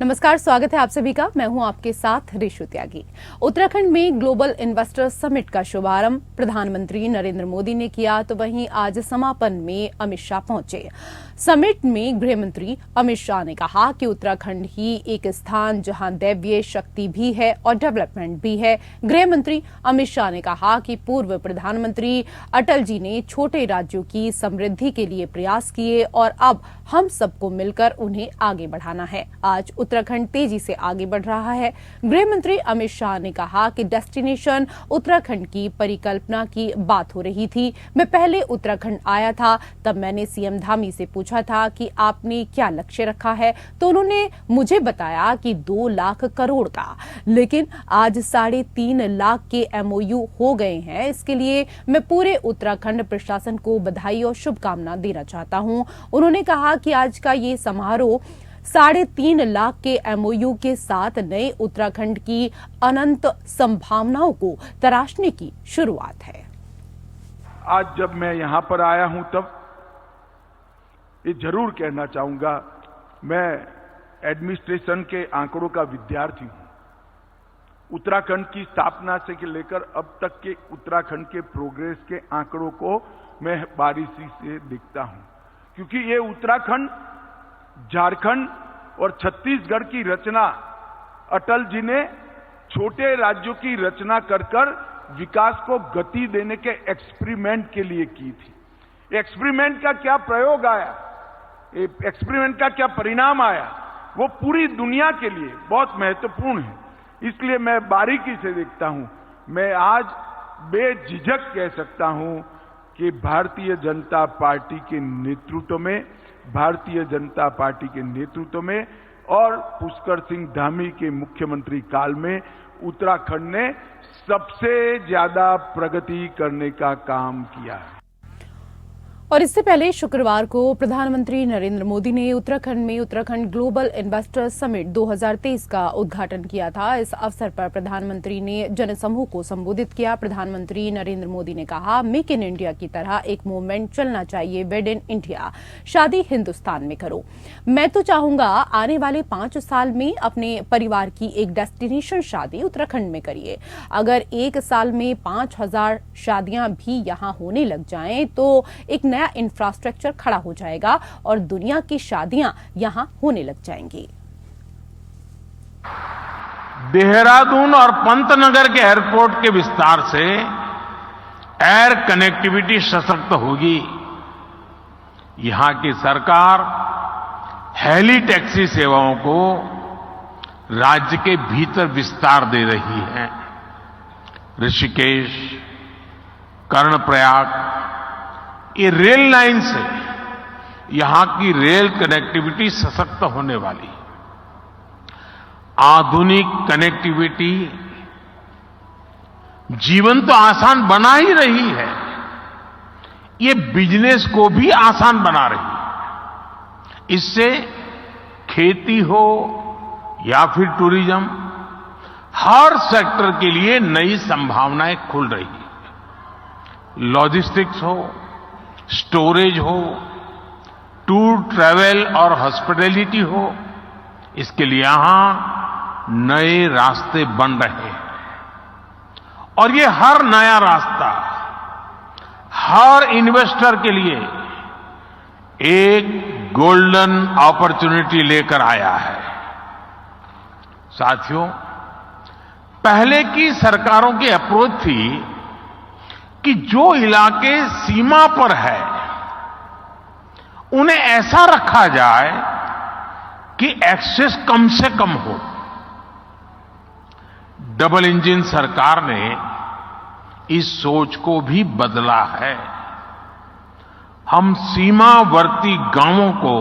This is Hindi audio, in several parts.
नमस्कार, स्वागत है आप सभी का। मैं हूं आपके साथ ऋषु त्यागी। उत्तराखंड में ग्लोबल इन्वेस्टर्स समिट का शुभारंभ प्रधानमंत्री नरेंद्र मोदी ने किया, तो वहीं आज समापन में अमित शाह पहुंचे। समिट में गृह मंत्री अमित शाह ने कहा कि उत्तराखंड ही एक स्थान जहां दैवीय शक्ति भी है और डेवलपमेंट भी है। गृह मंत्री अमित शाह ने कहा कि पूर्व प्रधानमंत्री अटल जी ने छोटे राज्यों की समृद्धि के लिए प्रयास किए और अब हम सबको मिलकर उन्हें आगे बढ़ाना है। आज उत्तराखंड तेजी से आगे बढ़ रहा है। गृह मंत्री अमित शाह ने कहा कि डेस्टिनेशन उत्तराखंड की परिकल्पना की बात हो रही थी। मैं पहले उत्तराखंड आया था, तब मैंने सीएम धामी से पूछा था कि आपने क्या लक्ष्य रखा है, तो उन्होंने मुझे बताया कि 2 लाख करोड़ का, लेकिन आज 3.5 लाख के MOU हो गए हैं। इसके लिए मैं पूरे उत्तराखंड प्रशासन को बधाई और शुभकामना देना चाहता हूं। उन्होंने कहा कि आज का ये समारोह 3.5 लाख के MOU के साथ नए उत्तराखंड की अनंत संभावनाओं को तराशने की शुरुआत है। आज जब मैं यहां पर आया हूं तब ये जरूर कहना चाहूंगा, मैं एडमिनिस्ट्रेशन के आंकड़ों का विद्यार्थी हूं। उत्तराखंड की स्थापना से लेकर अब तक के उत्तराखंड के प्रोग्रेस के आंकड़ों को मैं बारीकी से देखता हूं, क्योंकि ये उत्तराखंड, झारखंड और छत्तीसगढ़ की रचना अटल जी ने छोटे राज्यों की रचना कर विकास को गति देने के एक्सपेरिमेंट के लिए की थी। एक्सपेरिमेंट का क्या प्रयोग आया, एक्सपेरिमेंट का क्या परिणाम आया, वो पूरी दुनिया के लिए बहुत महत्वपूर्ण है। इसलिए मैं बारीकी से देखता हूं। मैं आज बेझिझक कह सकता हूं कि भारतीय जनता पार्टी के नेतृत्व में और पुष्कर सिंह धामी के मुख्यमंत्री काल में उत्तराखंड ने सबसे ज्यादा प्रगति करने का काम किया है। और इससे पहले शुक्रवार को प्रधानमंत्री नरेंद्र मोदी ने उत्तराखंड में उत्तराखंड ग्लोबल इन्वेस्टर्स समिट 2023 का उद्घाटन किया था। इस अवसर पर प्रधानमंत्री ने जनसमूह को संबोधित किया। प्रधानमंत्री नरेंद्र मोदी ने कहा, मेक इन इंडिया की तरह एक मूवमेंट चलना चाहिए, वेड इन इंडिया, शादी हिंदुस्तान में करो। मैं तो चाहूंगा आने वाले 5 साल में अपने परिवार की एक डेस्टिनेशन शादी उत्तराखंड में करिए। अगर 1 साल में 5000 शादियां भी यहां होने लग जाएं तो एक नया इंफ्रास्ट्रक्चर खड़ा हो जाएगा और दुनिया की शादियां यहां होने लग जाएंगी। देहरादून और पंतनगर के एयरपोर्ट के विस्तार से एयर कनेक्टिविटी सशक्त होगी। यहां की सरकार हेली टैक्सी सेवाओं को राज्य के भीतर विस्तार दे रही है। ऋषिकेश, कर्णप्रयाग, ये रेल लाइन से यहां की रेल कनेक्टिविटी सशक्त होने वाली। आधुनिक कनेक्टिविटी जीवन तो आसान बना ही रही है, ये बिजनेस को भी आसान बना रही है। इससे खेती हो या फिर टूरिज्म, हर सेक्टर के लिए नई संभावनाएं खुल रही है। लॉजिस्टिक्स हो, स्टोरेज हो, टूर ट्रैवल और हॉस्पिटैलिटी हो, इसके लिए यहां नए रास्ते बन रहे हैं। और ये हर नया रास्ता हर इन्वेस्टर के लिए एक गोल्डन अपॉर्चुनिटी लेकर आया है। साथियों, पहले की सरकारों की अप्रोच थी कि जो इलाके सीमा पर है उन्हें ऐसा रखा जाए कि एक्सेस कम से कम हो। डबल इंजन सरकार ने इस सोच को भी बदला है। हम सीमावर्ती गांवों को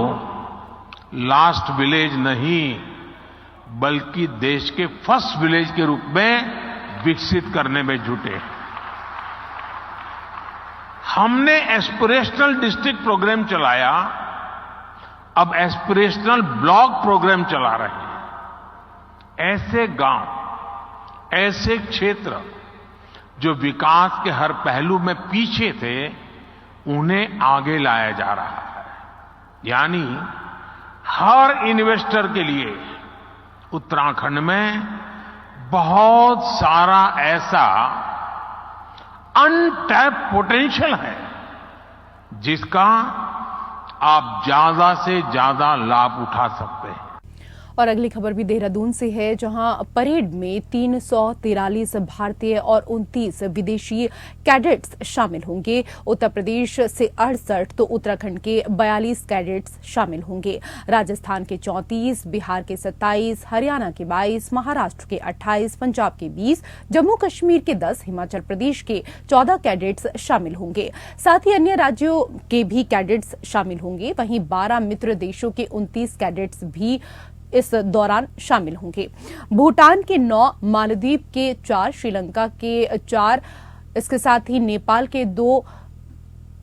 लास्ट विलेज नहीं बल्कि देश के फर्स्ट विलेज के रूप में विकसित करने में जुटे हैं। हमने एस्पिरेशनल डिस्ट्रिक्ट प्रोग्राम चलाया, अब एस्पिरेशनल ब्लॉक प्रोग्राम चला रहे हैं। ऐसे गांव, ऐसे क्षेत्र जो विकास के हर पहलू में पीछे थे, उन्हें आगे लाया जा रहा है। यानी हर इन्वेस्टर के लिए उत्तराखंड में बहुत सारा ऐसा अनटैप पोटेंशियल है जिसका आप ज्यादा से ज्यादा लाभ उठा सकते हैं। और अगली खबर भी देहरादून से है, जहां परेड में 343 भारतीय और 29 विदेशी कैडेट्स शामिल होंगे। उत्तर प्रदेश से 68 तो उत्तराखंड के 42 कैडेट्स शामिल होंगे। राजस्थान के 34, बिहार के 27, हरियाणा के 22, महाराष्ट्र के 28, पंजाब के 20, जम्मू कश्मीर के 10, हिमाचल प्रदेश के 14 कैडेट्स शामिल होंगे। साथ ही अन्य राज्यों के भी कैडेट्स शामिल होंगे। वहीं 12 मित्र देशों के 29 कैडेट्स भी इस दौरान शामिल होंगे। भूटान के 9, मालदीव के 4, श्रीलंका के 4, इसके साथ ही नेपाल के 2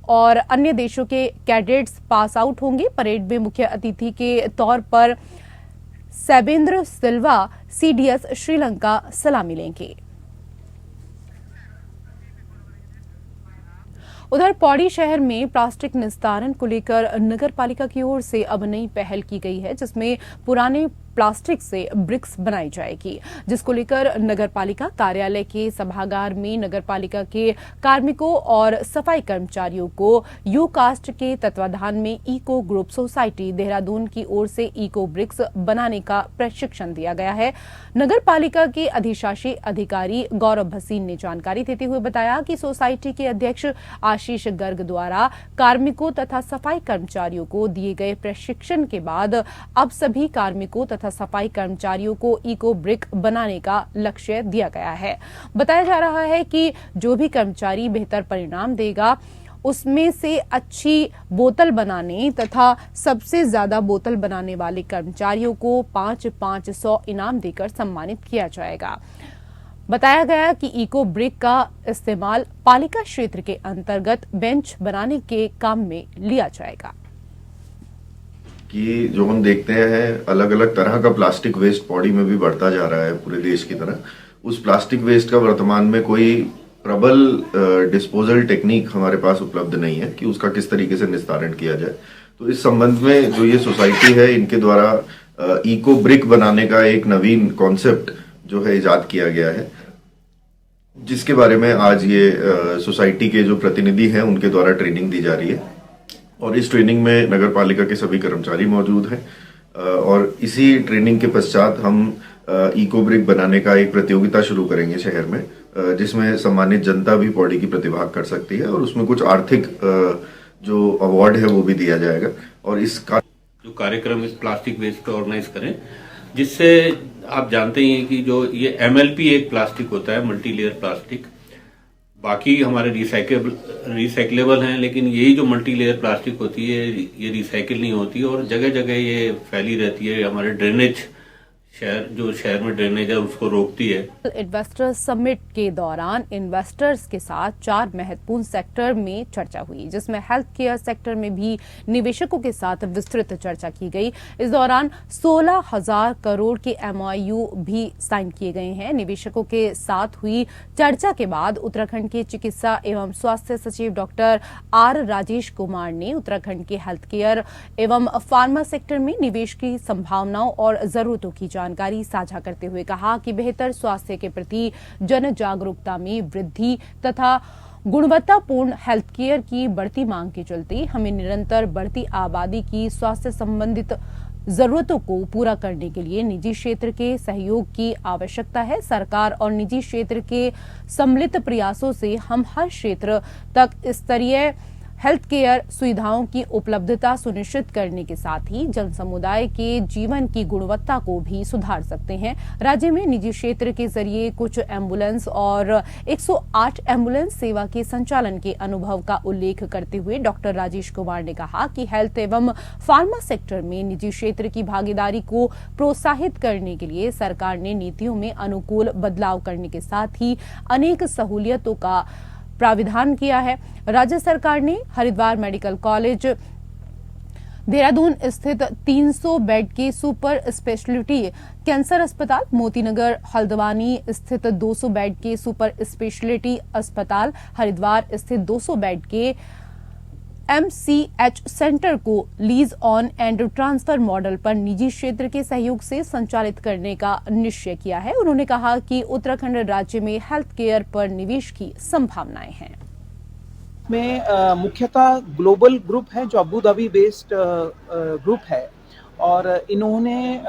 और अन्य देशों के कैडेट्स पास आउट होंगे। परेड में मुख्य अतिथि के तौर पर सैबेंद्र सिल्वा सीडीएस श्रीलंका सलामी लेंगे। उधर पौड़ी शहर में प्लास्टिक निस्तारण को लेकर नगर पालिका की ओर से अब नई पहल की गई है, जिसमें पुराने प्लास्टिक से ब्रिक्स बनाई जाएगी, जिसको लेकर नगर पालिका कार्यालय के सभागार में नगर पालिका के कार्मिकों और सफाई कर्मचारियों को यूकास्ट के तत्वाधान में इको ग्रुप सोसाइटी देहरादून की ओर से इको ब्रिक्स बनाने का प्रशिक्षण दिया गया है। नगर पालिका के अधिशासी अधिकारी गौरव भसीन ने जानकारी देते हुए बताया कि सोसाइटी के अध्यक्ष आशीष गर्ग द्वारा कार्मिकों तथा सफाई कर्मचारियों को दिए गए प्रशिक्षण के बाद अब सभी कार्मिकों तथा सफाई कर्मचारियों को इको ब्रिक बनाने का लक्ष्य दिया गया है। बताया जा रहा है कि जो भी कर्मचारी बेहतर परिणाम देगा उसमें से अच्छी बोतल बनाने तथा सबसे ज्यादा बोतल बनाने वाले कर्मचारियों को 500 इनाम देकर सम्मानित किया जाएगा। बताया गया कि इको ब्रिक का इस्तेमाल पालिका क्षेत्र के अंतर्गत बेंच बनाने के काम में लिया जाएगा। कि जो हम देखते हैं अलग अलग तरह का प्लास्टिक वेस्ट पौड़ी में भी बढ़ता जा रहा है पूरे देश की तरह। उस प्लास्टिक वेस्ट का वर्तमान में कोई प्रबल डिस्पोजल टेक्निक हमारे पास उपलब्ध नहीं है कि उसका किस तरीके से निस्तारण किया जाए। तो इस संबंध में जो ये सोसाइटी है इनके द्वारा इको ब्रिक बनाने का एक नवीन कॉन्सेप्ट जो है इजाद किया गया है, जिसके बारे में आज ये सोसाइटी के जो प्रतिनिधि हैं उनके द्वारा ट्रेनिंग दी जा रही है। और इस ट्रेनिंग में नगर पालिका के सभी कर्मचारी मौजूद हैं और इसी ट्रेनिंग के पश्चात हम इको ब्रिक बनाने का एक प्रतियोगिता शुरू करेंगे शहर में, जिसमें सम्मानित जनता भी पौड़ी की प्रतिभाग कर सकती है और उसमें कुछ आर्थिक जो अवार्ड है वो भी दिया जाएगा। और इसका जो कार्यक्रम इस प्लास्टिक वेस्ट को ऑर्गेनाइज करें, जिससे आप जानते ही हैं कि जो ये MLP एक प्लास्टिक होता है, मल्टी लेयर प्लास्टिक, बाकी हमारे रिसाइकलेबल हैं, लेकिन यही जो मल्टी लेयर प्लास्टिक होती है ये रिसाइकिल नहीं होती और जगह जगह ये फैली रहती है। हमारे ड्रेनेज शहर में ड्रेनेज है उसको रोकती है। इन्वेस्टर समिट के दौरान इन्वेस्टर्स के साथ 4 महत्वपूर्ण सेक्टर में चर्चा हुई, जिसमें हेल्थ केयर सेक्टर में भी निवेशकों के साथ विस्तृत चर्चा की गई। इस दौरान 16,000 करोड़ के MOU भी साइन किए गए हैं। निवेशकों के साथ हुई चर्चा के बाद उत्तराखंड के चिकित्सा एवं स्वास्थ्य सचिव डॉक्टर R राजेश कुमार ने उत्तराखंड के हेल्थ केयर एवं फार्मा सेक्टर में निवेश की संभावनाओं और जरूरतों की जानकारी साझा करते हुए कहा कि बेहतर स्वास्थ्य के प्रति जन जागरूकता में वृद्धि तथा गुणवत्तापूर्ण हेल्थ केयर की बढ़ती मांग के चलते हमें निरंतर बढ़ती आबादी की स्वास्थ्य संबंधित जरूरतों को पूरा करने के लिए निजी क्षेत्र के सहयोग की आवश्यकता है। सरकार और निजी क्षेत्र के सम्मिलित प्रयासों से हम हर क्षेत्र तक स्तरीय हेल्थ केयर सुविधाओं की उपलब्धता सुनिश्चित करने के साथ ही जन समुदाय के जीवन की गुणवत्ता को भी सुधार सकते हैं। राज्य में निजी क्षेत्र के जरिए कुछ एम्बुलेंस और 108 एम्बुलेंस सेवा के संचालन के अनुभव का उल्लेख करते हुए डॉक्टर राजेश कुमार ने कहा कि हेल्थ एवं फार्मा सेक्टर में निजी क्षेत्र की भागीदारी को प्रोत्साहित करने के लिए सरकार ने नीतियों में अनुकूल बदलाव करने के साथ ही अनेक सहूलियतों का प्राविधान किया है। राज्य सरकार ने हरिद्वार मेडिकल कॉलेज देहरादून स्थित 300 बेड के सुपर स्पेशलिटी कैंसर अस्पताल, मोतीनगर हल्द्वानी स्थित 200 बेड के सुपर स्पेशलिटी अस्पताल, हरिद्वार स्थित 200 बेड के MCH सेंटर को lease on and transfer model पर निजी क्षेत्र के सहयोग से संचालित करने का निश्चय किया है। उन्होंने कहा कि उत्तराखंड राज्य में हेल्थ केयर पर निवेश की संभावनाएं हैं। में मुख्यतः ग्लोबल ग्रुप है जो अबू धाबी बेस्ड ग्रुप है और इन्होंने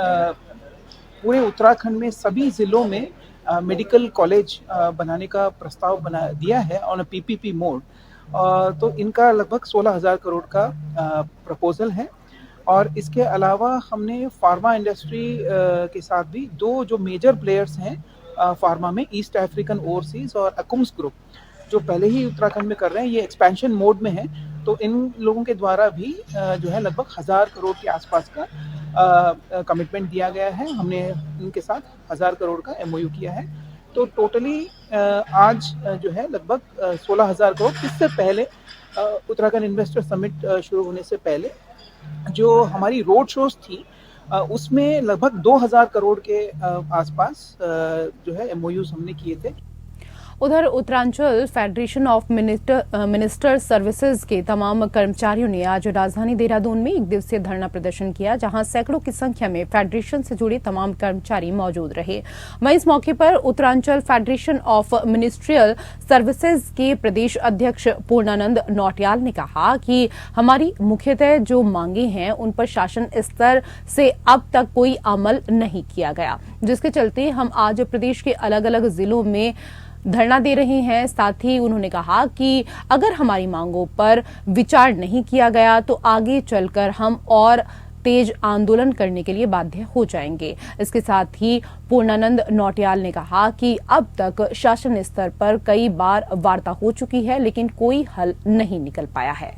पूरे उत्तराखंड में सभी जिलों में मेडिकल कॉलेज बनाने का प्रस्ताव दिया है ऑन PPP मोड। तो इनका लगभग 16,000 करोड़ का प्रपोजल है और इसके अलावा हमने फार्मा इंडस्ट्री के साथ भी दो जो मेजर प्लेयर्स हैं फार्मा में, ईस्ट अफ्रीकन ओवरसीज और अकुम्स ग्रुप, जो पहले ही उत्तराखंड में कर रहे हैं, ये एक्सपेंशन मोड में है। तो इन लोगों के द्वारा भी जो है लगभग 1,000 करोड़ के आसपास का कमिटमेंट दिया गया है। हमने इनके साथ 1,000 करोड़ का MOU किया है। तो टोटली आज जो है लगभग 16,000 करोड़। इससे पहले उत्तराखंड इन्वेस्टर समिट शुरू होने से पहले जो हमारी रोड शोज थी उसमें लगभग 2,000 करोड़ के आसपास जो है MOUs हमने किए थे। उधर Uttaranchal federation of minister services के तमाम कर्मचारियों ने आज राजधानी देहरादून में 1 दिवसीय धरना प्रदर्शन किया, जहां सैकड़ों की संख्या में फेडरेशन से जुड़े तमाम कर्मचारी मौजूद रहे। वहीं इस मौके पर Uttaranchal federation of ministerial services के प्रदेश अध्यक्ष पूर्णानंद नौटियाल ने कहा कि हमारी मुख्यतः जो मांगे हैं उन पर शासन स्तर से अब तक कोई अमल नहीं किया गया, जिसके चलते हम आज प्रदेश के अलग अलग जिलों में धरना दे रहे हैं। साथ ही उन्होंने कहा कि अगर हमारी मांगों पर विचार नहीं किया गया तो आगे चलकर हम और तेज आंदोलन करने के लिए बाध्य हो जाएंगे। इसके साथ ही पूर्णानंद नौटियाल ने कहा कि अब तक शासन स्तर पर कई बार वार्ता हो चुकी है, लेकिन कोई हल नहीं निकल पाया है।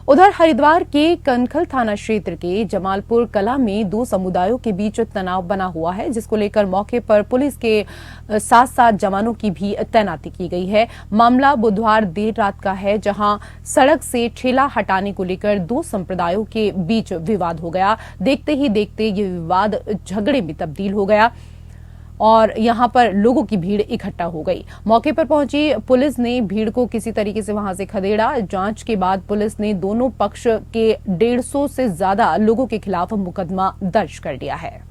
उधर हरिद्वार के कनखल थाना क्षेत्र के जमालपुर कला में 2 समुदायों के बीच तनाव बना हुआ है, जिसको लेकर मौके पर पुलिस के साथ साथ जवानों की भी तैनाती की गई है। मामला बुधवार देर रात का है, जहां सड़क से ठेला हटाने को लेकर 2 संप्रदायों के बीच विवाद हो गया। देखते ही देखते ये विवाद झगड़े में तब्दील हो गया और यहां पर लोगों की भीड़ इकट्ठा हो गई। मौके पर पहुंची पुलिस ने भीड़ को किसी तरीके से वहां से खदेड़ा। जांच के बाद पुलिस ने दोनों पक्ष के 150 से ज्यादा लोगों के खिलाफ मुकदमा दर्ज कर लिया है।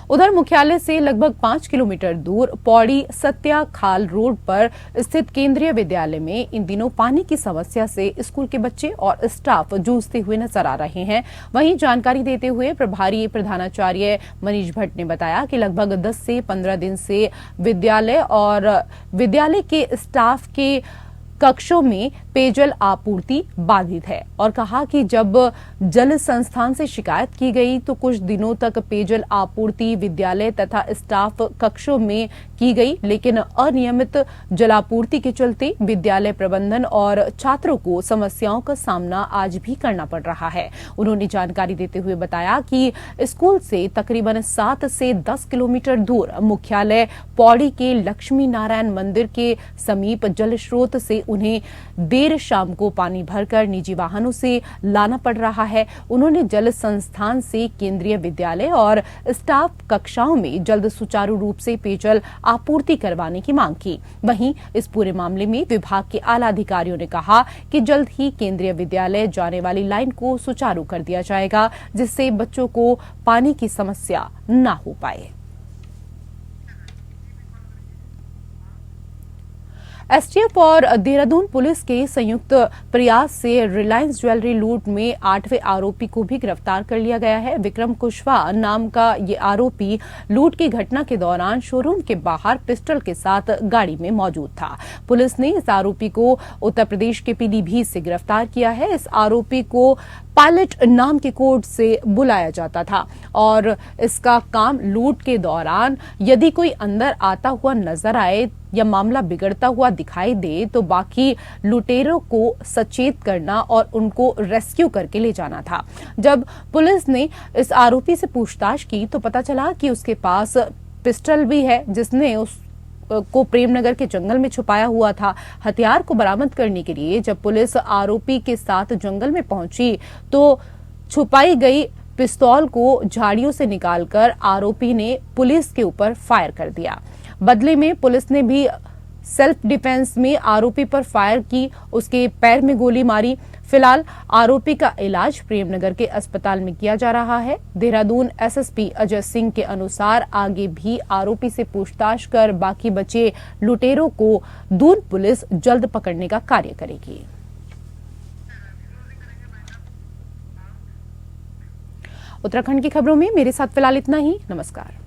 उधर मुख्यालय से लगभग 5 किलोमीटर दूर पौड़ी सत्या खाल रोड पर स्थित केंद्रीय विद्यालय में इन दिनों पानी की समस्या से स्कूल के बच्चे और स्टाफ जूझते हुए नजर आ रहे हैं। वहीं जानकारी देते हुए प्रभारी प्रधानाचार्य मनीष भट्ट ने बताया कि लगभग 10 से 15 दिन से विद्यालय और विद्यालय के स्टाफ के कक्षों में पेयजल आपूर्ति बाधित है और कहा कि जब जल संस्थान से शिकायत की गई तो कुछ दिनों तक पेयजल आपूर्ति विद्यालय तथा स्टाफ कक्षों में की गई, लेकिन अनियमित जलापूर्ति के चलते विद्यालय प्रबंधन और छात्रों को समस्याओं का सामना आज भी करना पड़ रहा है। उन्होंने जानकारी देते हुए बताया कि स्कूल से तकरीबन 7 से 10 किलोमीटर दूर मुख्यालय पौड़ी के लक्ष्मी नारायण मंदिर के समीप जल स्रोत से उन्हें देर शाम को पानी भरकर निजी वाहनों से लाना पड़ रहा है। उन्होंने जल संस्थान से केंद्रीय विद्यालय और स्टाफ कक्षाओं में जल्द सुचारू रूप से पेयजल आपूर्ति करवाने की मांग की। वहीं इस पूरे मामले में विभाग के आला अधिकारियों ने कहा कि जल्द ही केंद्रीय विद्यालय जाने वाली लाइन को सुचारू कर दिया जाएगा, जिससे बच्चों को पानी की समस्या न हो पाए। एसटीएफ और देहरादून पुलिस के संयुक्त प्रयास से रिलायंस ज्वेलरी लूट में 8वें आरोपी को भी गिरफ्तार कर लिया गया है। विक्रम कुशवाहा नाम का ये आरोपी लूट की घटना के दौरान शोरूम के बाहर पिस्टल के साथ गाड़ी में मौजूद था। पुलिस ने इस आरोपी को उत्तर प्रदेश के पीलीभीत से गिरफ्तार किया है। इस आरोपी को पायलट नाम के कोड से बुलाया जाता था और इसका काम लूट के दौरान यदि कोई अंदर आता हुआ नजर आए या मामला बिगड़ता हुआ दिखाई दे तो बाकी लुटेरों को सचेत करना और उनको रेस्क्यू करके ले जाना था। जब पुलिस ने इस आरोपी से पूछताछ की तो पता चला कि उसके पास पिस्टल भी है, जिसने को प्रेमनगर के जंगल में छुपाया हुआ था। हथियार को बरामद करने के लिए जब पुलिस आरोपी के साथ जंगल में पहुंची तो छुपाई गई पिस्तौल को झाड़ियों से निकालकर आरोपी ने पुलिस के ऊपर फायर कर दिया। बदले में पुलिस ने भी सेल्फ डिफेंस में आरोपी पर फायर की, उसके पैर में गोली मारी। फिलहाल आरोपी का इलाज प्रेमनगर के अस्पताल में किया जा रहा है। देहरादून एसएसपी अजय सिंह के अनुसार आगे भी आरोपी से पूछताछ कर बाकी बचे लुटेरों को दून पुलिस जल्द पकड़ने का कार्य करेगी। उत्तराखंड की खबरों में मेरे साथ फिलहाल इतना ही। नमस्कार।